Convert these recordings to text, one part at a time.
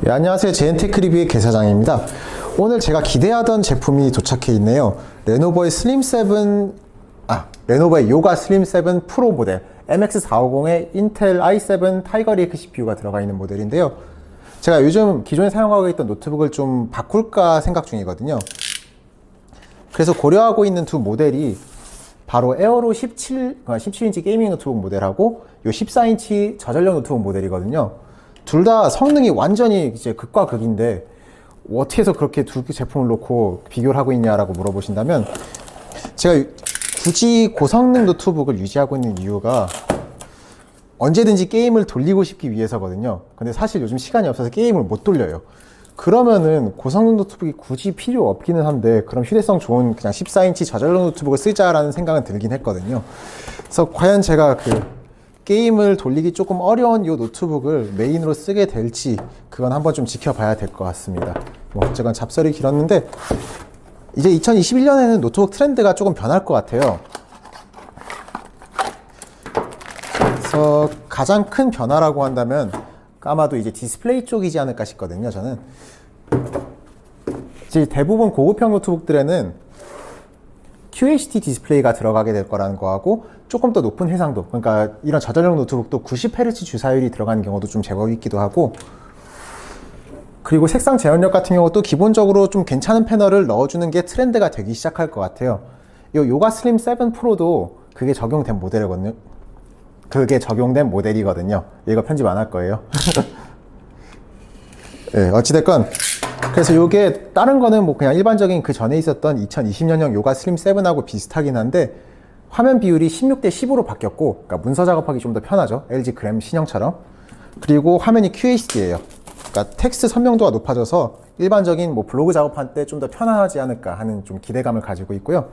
안녕하세요. 제엔테크 리뷰의 개사장입니다. 오늘 제가 기대하던 제품이 도착해 있네요. 레노버의 요가 슬림 7 프로 모델 MX450에 인텔 i7 타이거 레이크 CPU가 들어가 있는 모델인데요. 제가 요즘 기존에 사용하고 있던 노트북을 좀 바꿀까 생각 중이거든요. 그래서 고려하고 있는 두 모델이 바로 에어로 17인치 게이밍 노트북 모델하고 요 14인치 저전력 노트북 모델이거든요. 둘 다 성능이 완전히 이제 극과 극인데 어떻게 해서 그렇게 두 제품을 놓고 비교를 하고 있냐라고 물어보신다면, 제가 굳이 고성능 노트북을 유지하고 있는 이유가 언제든지 게임을 돌리고 싶기 위해서거든요. 근데 사실 요즘 시간이 없어서 게임을 못 돌려요. 그러면은 고성능 노트북이 굳이 필요 없기는 한데, 그럼 휴대성 좋은 그냥 14인치 저전력 노트북을 쓰자라는 생각은 들긴 했거든요. 그래서 과연 제가 게임을 돌리기 조금 어려운 이 노트북을 메인으로 쓰게 될지, 그건 한번 좀 지켜봐야 될 것 같습니다. 어쨌건 잡설이 길었는데, 이제 2021년에는 노트북 트렌드가 조금 변할 것 같아요. 그래서 가장 큰 변화라고 한다면 아마도 이제 디스플레이 쪽이지 않을까 싶거든요. 저는 이제 대부분 고급형 노트북들에는 QHD 디스플레이가 들어가게 될 거라는 거하고, 조금 더 높은 해상도, 그러니까 이런 저전력 노트북도 90Hz 주사율이 들어가는 경우도 좀 제법 있기도 하고, 그리고 색상 재현력 같은 경우도 기본적으로 좀 괜찮은 패널을 넣어주는 게 트렌드가 되기 시작할 것 같아요. 이 요가 슬림 7 프로도 그게 적용된 모델이거든요. 이거 편집 안 할 거예요. 네, 어찌됐건 그래서 요게 다른 거는 뭐 그냥 일반적인 그 전에 있었던 2020년형 요가 슬림 7하고 비슷하긴 한데, 화면 비율이 16대 10으로 바뀌었고, 그러니까 문서 작업하기 좀 더 편하죠. LG 그램 신형처럼. 그리고 화면이 QHD예요. 그러니까 텍스트 선명도가 높아져서 일반적인 뭐 블로그 작업할 때 좀 더 편안하지 않을까 하는 좀 기대감을 가지고 있고요.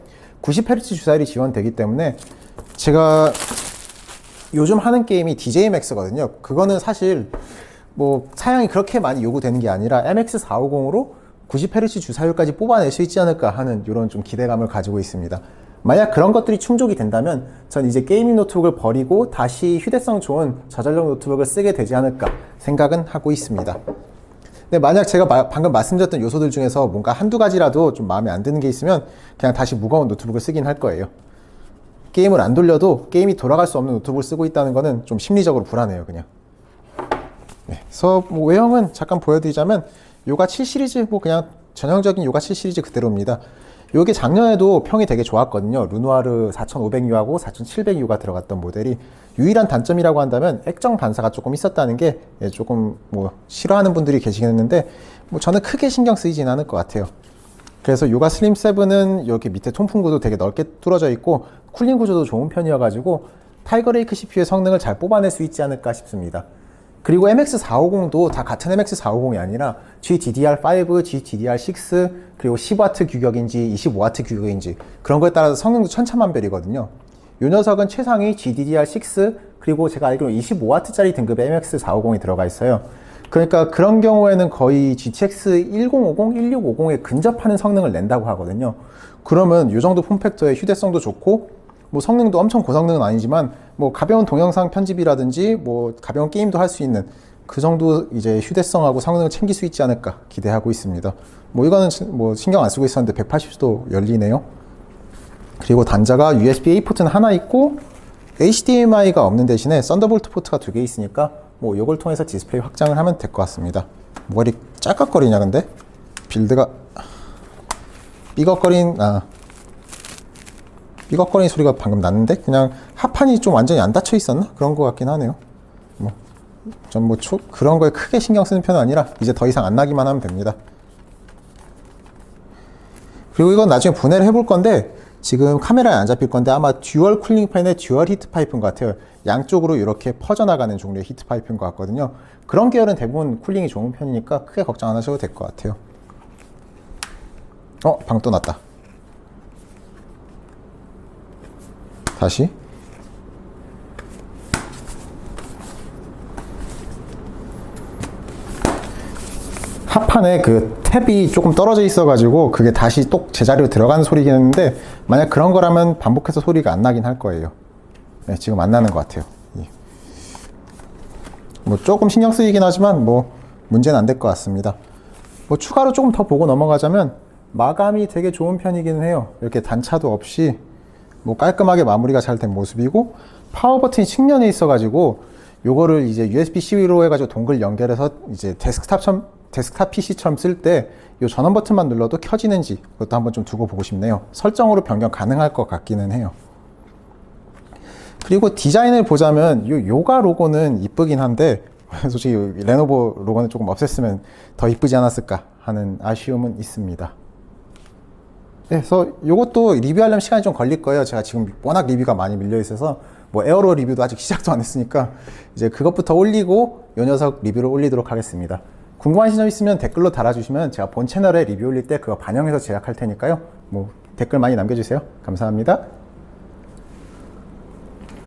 90Hz 주사율이 지원되기 때문에, 제가 요즘 하는 게임이 DJ Max거든요. 그거는 사실 뭐 사양이 그렇게 많이 요구되는 게 아니라 MX450으로 90Hz 주사율까지 뽑아낼 수 있지 않을까 하는 이런 좀 기대감을 가지고 있습니다. 만약 그런 것들이 충족이 된다면 전 이제 게이밍 노트북을 버리고 다시 휴대성 좋은 저전력 노트북을 쓰게 되지 않을까 생각은 하고 있습니다. 근데 만약 제가 방금 말씀드렸던 요소들 중에서 뭔가 한두 가지라도 좀 마음에 안 드는 게 있으면 그냥 다시 무거운 노트북을 쓰긴 할 거예요. 게임을 안 돌려도 게임이 돌아갈 수 없는 노트북을 쓰고 있다는 거는 좀 심리적으로 불안해요, 그냥. 네, 그래서 뭐 외형은 잠깐 보여드리자면, 요가 7 시리즈 뭐 그냥 전형적인 요가 7 시리즈 그대로입니다. 요게 작년에도 평이 되게 좋았거든요. 루누아르 4500U하고 4700U가 들어갔던 모델이. 유일한 단점이라고 한다면 액정 반사가 조금 있었다는 게 조금 뭐 싫어하는 분들이 계시겠는데, 뭐 저는 크게 신경 쓰이진 않을 것 같아요. 그래서 요가 슬림 7은 이렇게 밑에 통풍구도 되게 넓게 뚫어져 있고 쿨링 구조도 좋은 편이어가지고 타이거 레이크 CPU의 성능을 잘 뽑아낼 수 있지 않을까 싶습니다. 그리고 MX450도 다 같은 MX450이 아니라 GDDR5, GDDR6, 그리고 10W 규격인지 25W 규격인지 그런 거에 따라서 성능도 천차만별이거든요. 이 녀석은 최상위 GDDR6, 그리고 제가 알기로 25W짜리 등급의 MX450이 들어가 있어요. 그러니까 그런 경우에는 거의 GTX 1050, 1650에 근접하는 성능을 낸다고 하거든요. 그러면 이 정도 폼팩터의 휴대성도 좋고, 뭐 성능도 엄청 고성능은 아니지만 뭐 가벼운 동영상 편집이라든지 뭐 가벼운 게임도 할 수 있는 그 정도 이제 휴대성하고 성능을 챙길 수 있지 않을까 기대하고 있습니다. 뭐 이거는 뭐 신경 안 쓰고 있었는데 180도 열리네요. 그리고 단자가 USB-A 포트는 하나 있고 HDMI가 없는 대신에 썬더볼트 포트가 2개 있으니까 뭐 이걸 통해서 디스플레이 확장을 하면 될 것 같습니다. 뭐가 이렇게 짤깍거리냐 근데? 빌드가 삐걱거리는 소리가 방금 났는데, 그냥 하판이 좀 완전히 안 닫혀 있었나? 그런 것 같긴 하네요. 그런 거에 크게 신경 쓰는 편은 아니라 이제 더 이상 안 나기만 하면 됩니다. 그리고 이건 나중에 분해를 해볼 건데, 지금 카메라에 안 잡힐 건데 아마 듀얼 쿨링 팬의 듀얼 히트 파이프인 것 같아요. 양쪽으로 이렇게 퍼져나가는 종류의 히트 파이프인 것 같거든요. 그런 계열은 대부분 쿨링이 좋은 편이니까 크게 걱정 안 하셔도 될 것 같아요. 방 또 났다. 다시. 하판에 그 탭이 조금 떨어져 있어가지고 그게 다시 똑 제자리로 들어가는 소리긴 했는데, 만약 그런 거라면 반복해서 소리가 안 나긴 할 거예요. 네, 지금 안 나는 것 같아요. 뭐 조금 신경 쓰이긴 하지만 뭐 문제는 안 될 것 같습니다. 뭐 추가로 조금 더 보고 넘어가자면 마감이 되게 좋은 편이기는 해요. 이렇게 단차도 없이 뭐 깔끔하게 마무리가 잘 된 모습이고, 파워 버튼이 측면에 있어가지고 요거를 이제 USB-C로 해가지고 동글 연결해서 이제 데스크탑 PC처럼 쓸 때 이 전원 버튼만 눌러도 켜지는지 그것도 한번 좀 두고 보고 싶네요. 설정으로 변경 가능할 것 같기는 해요. 그리고 디자인을 보자면 이 요가 로고는 이쁘긴 한데 솔직히 레노버 로고는 조금 없앴으면 더 이쁘지 않았을까 하는 아쉬움은 있습니다. 그래서 요것도 리뷰하려면 시간이 좀 걸릴 거예요. 제가 지금 워낙 리뷰가 많이 밀려 있어서 뭐 에어로 리뷰도 아직 시작도 안 했으니까 이제 그것부터 올리고 요 녀석 리뷰를 올리도록 하겠습니다. 궁금하신 점 있으면 댓글로 달아주시면 제가 본 채널에 리뷰 올릴 때 그거 반영해서 제작할 테니까요. 뭐 댓글 많이 남겨주세요. 감사합니다.